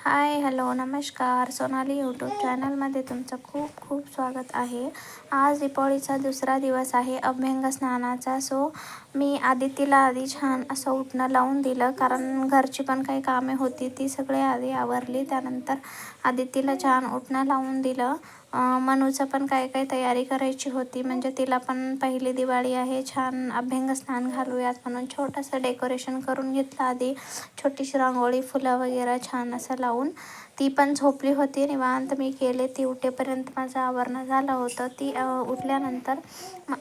Hi hello नमस्कार. Sonali YouTube चॅनलमध्ये तुमचं खूप खूप स्वागत आहे. आज दीपावलीचा दुसरा दिवस आहे, अभ्यंग स्नानाचा. सो मी आदितीला आधी छान असं उठणं लावून दिलं, कारण घरची पण काही कामे होती ती सगळे आधी आवरली. त्यानंतर आदितीला छान उठणं लावून दिलं. मनूचं पण काही काही तयारी करायची होती, म्हणजे तिला पण पहिली दिवाळी आहे. छान अभ्यंग स्नान घालूयात म्हणून छोटंसं डेकोरेशन करून घेतलं आधी. छोटीशी रांगोळी, फुलं वगैरे छान असं लावून. ती पण झोपली होती निवांत. मी केले, ती उठेपर्यंत माझं आवरणं झालं होतं. ती उठल्यानंतर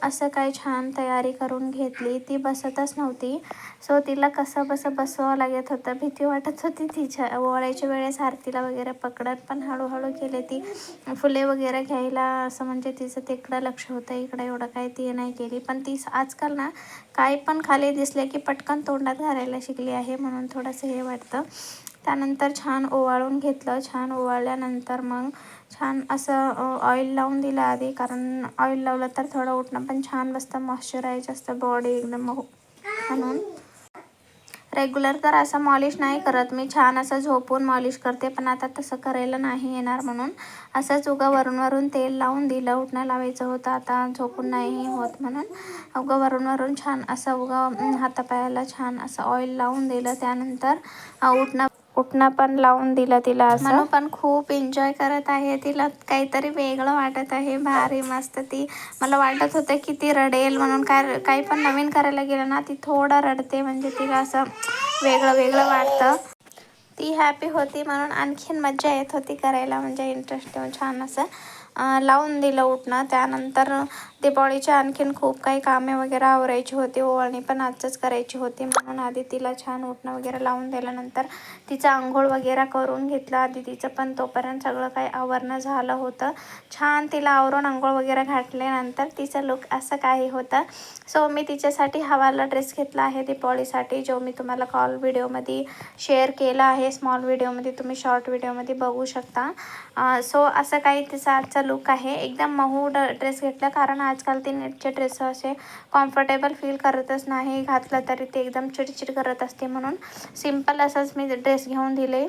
असं काही छान तयारी करून घेतली. ती बसतच नव्हती. सो तिला कसं बसवावं लागत होतं, भीती वाटत होती तिच्या ओवाळायच्या वेळेस. आरतीला वगैरे पकडत पण हळूहळू केले. ती फुले वगैरे घ्यायला असं म्हणजे तिचं तिकडं लक्ष होतं, इकडं एवढं काही ती नाही केली. पण ती आजकाल ना काही पण खाली दिसले की पटकन तोंडात घालायला शिकली आहे, म्हणून थोडंसं हे वाटतं. त्यानंतर छान ओवाळून घेतलं. छान ओवाळल्यानंतर मग छान असं ऑइल लावून दिलं आधी, कारण ऑइल लावलं तर थोडं उठणं पण छान बसतं, मॉइश्चराईज असतं बॉडी एकदम म्हणून. रेग्युलर तर असं मॉलिश नाही करत मी, छान असं झोपून मॉलिश करते. पण आता तसं करायला नाही येणार, म्हणून असंच उगा वरून तेल लावून दिलं. उठणं लावायचं होतं, आता झोपून नाही होत म्हणून उगा वरून छान असं उगा हातापायाला छान असं ऑइल लावून दिलं. त्यानंतर उठणं पण लावून दिलं तिला. असं पण खूप एन्जॉय करत आहे. तिला काहीतरी वेगळं वाटत आहे, भारी मस्त. ती मला वाटत होतं की ती रडेल म्हणून. काही पण नवीन करायला गेलं ना ती थोडं रडते, म्हणजे तिला असं वेगळं वाटतं. ती हॅपी होती म्हणून आणखीन मज्जा येत होती करायला, म्हणजे इंटरेस्ट देऊन छान असं लावून दिलं उठणं. त्यानंतर दिवाळीच्या आणखीन खूप काही कामे वगैरे आवरायची होती. ओवाळणी पण आजच करायची होती, म्हणून आधी तिला छान उठणं वगैरे लावून दिल्यानंतर तिचं आंघोळ वगैरे करून घेतलं आधी तिचं पण. तोपर्यंत सगळं काही आवरणं झालं होतं. छान तिला आवरून आंघोळ वगैरे घातल्यानंतर तिचं लुक असं काही होतं. सो मी तिच्यासाठी हवाला ड्रेस घेतला आहे दिवाळीसाठी, जो मी तुम्हाला कॉल व्हिडिओमध्ये शेअर केला आहे. स्मॉल व्हिडिओमध्ये तुम्ही शॉर्ट व्हिडिओमध्ये बघू शकता. सो असं काही तिचा आजचा लुक आहे. एकदम मऊ ड्रेस घेतला, कारण आजकाल ती नेटचे ड्रेस असे कम्फर्टेबल फील करतच नाही, घातलं तरी ते एकदम चिडचिड करत असते. म्हणून सिम्पल असंच मी ड्रेस घेऊन दिले.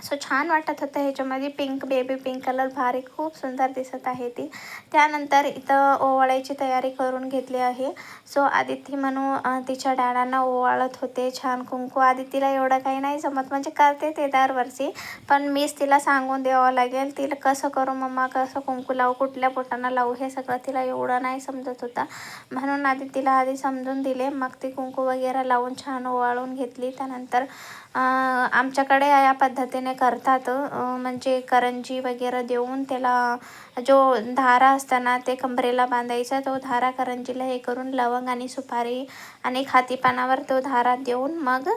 सो छान वाटत होतं ह्याच्यामध्ये. पिंक, बेबी पिंक कलर, भारी खूप सुंदर दिसत आहे ती. त्यानंतर इथं ओवाळायची तयारी करून घेतली आहे. सो आदिती म्हणू तिच्या डॅडांना ओवाळत होते. छान कुंकू. आदितीला एवढं काही नाही जमत, म्हणजे करते ते दरवर्षी, पण मीच तिला सांगून द्यावं लागेल. तिला कसं करू मम्मा, कसं कुंकू लावू, कुठल्या बोटांना लावू, हे सगळं तिला एवढं नाही समजत होतं, म्हणून आदितीला आधी समजून दिले. मग ती कुंकू वगैरे लावून छान ओवाळून घेतली. त्यानंतर आमच्याकडे या पद्धतीने करतात, म्हणजे करंजी वगैरे देऊन त्याला जो धारा असताना ते कंबरेला बांधायचा. तो धारा करंजीला हे करून लवंग आणि सुपारी आणि खातीपानावर तो धारा देऊन मग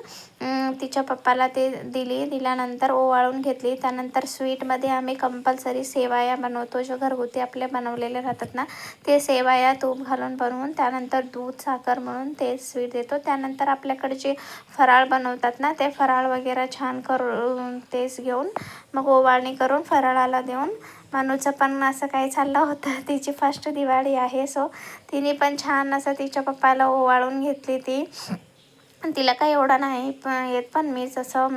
तिच्या पप्पाला ते दिल्यानंतर ओवाळून घेतली. त्यानंतर स्वीटमध्ये आम्ही कंपल्सरी सेवाया बनवतो, जो घरगुती आपले बनवलेले राहतात ना, ते सेवाया तूप घालून बनवून त्यानंतर दूध साखर म्हणून ते स्वीट देतो. त्यानंतर आपल्याकडे जे फराळ बनवतात ना, ते फराळ वगैरे छान करून तेच घेऊन मग ओवाळणी करून फराळाला देऊन. मनूचं पण असं काही चाललं होतं, तिची फर्स्ट दिवाळी आहे. सो तिने पण छान असं तिच्या पप्पाला ओवाळून घेतली. ती तिला काही एवढं नाही येत, पण मीच असं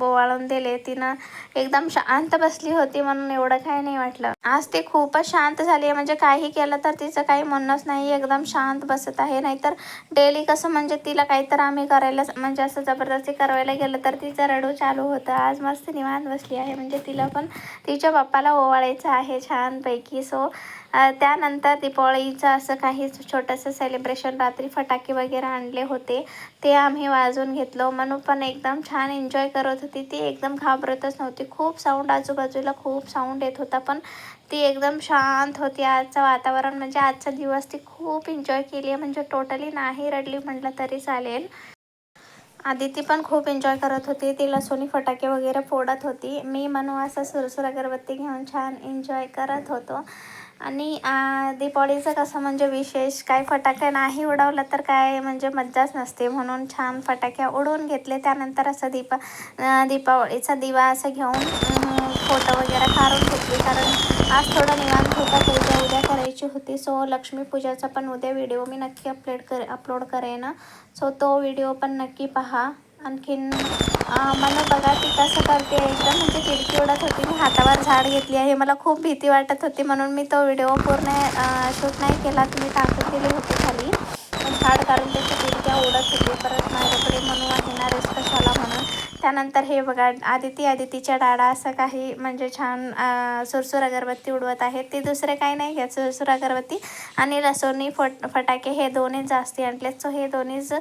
ओवाळून दिले. तिनं एकदम शांत बसली होती, म्हणून एवढं काही नाही वाटलं. आज ती खूपच शांत झाली आहे, म्हणजे काही केलं तर तिचं काही म्हणणंच नाही, एकदम शांत बसत आहे. नाहीतर डेली कसं म्हणजे तिला काहीतरी आम्ही करायला म्हणजे असं जबरदस्ती करायला गेलं तर तिचं रडू चालू होतं. आज मस्त निवांत बसली आहे, म्हणजे तिला पण तिच्या पप्पाला ओवाळायचं आहे छानपैकी. सो त्यानंतर दिवाळीचं असं काही छोटंसं सेलिब्रेशन, रात्री फटाके वगैरे आणले होते, ते आम्ही वाजवून घेतलो. मनू पण एकदम छान एन्जॉय करत होती. ती एकदम घाबरतच नव्हती. खूप साऊंड, आजूबाजूला खूप साऊंड येत होता, पण ती एकदम शांत होती. आजचं वातावरण म्हणजे आजचा दिवस ती खूप एन्जॉय केली आहे, म्हणजे टोटली नाही रडली म्हटलं तरी चालेल. आदिती पण खूप एन्जॉय करत होती. तिला सोनी फटाके वगैरे फोडत होती. मी मनू असं सुरसुर अगरबत्ती घेऊन छान एन्जॉय करत होतो. आणि दिवाळीचं कसं म्हणजे विशेष काय, फटाके नाही उडवलं तर काय म्हणजे मज्जाच नसते, म्हणून छान फटाके उडवून घेतले. त्यानंतर असं दीपावळीचा दिवा असं घेऊन फोटो वगैरे काढून घेतली, कारण आज थोडं निवांत होता, पूजा उद्या करायची होती. सो लक्ष्मीपूजाचा पण उद्या व्हिडिओ मी नक्की अपलोड करेन. सो तो व्हिडिओ पण नक्की पहा. आणखीन मला बघा ती कसं करते एकदम म्हणजे तिरकी उडत होती. मी हातावर झाड घेतली आहे. मला खूप भीती वाटत होती म्हणून मी तो व्हिडिओ पूर्ण शूट नाही केला. तुम्ही टाकून दिले होते खाली झाड कारण त्याची तिरक्या उडत होती. परत माझ्याकडे म्हणून आहे ना रिस्क कशाला म्हणून. त्यानंतर हे बघा आदितीच्या डाळा असं काही म्हणजे छान सुरसुर अगरबत्ती उडवत आहे. ती दुसरे काही नाही घेत. सुरसुर अगरबत्ती आणि लसोनी फटाके हे दोन्हीच जास्ती आणलेत. सो हे दोन्हीच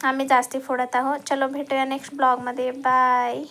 आम्ही जास्ती फोडत आहोत. चलो भेटूया नेक्स्ट ब्लॉगमध्ये. बाय.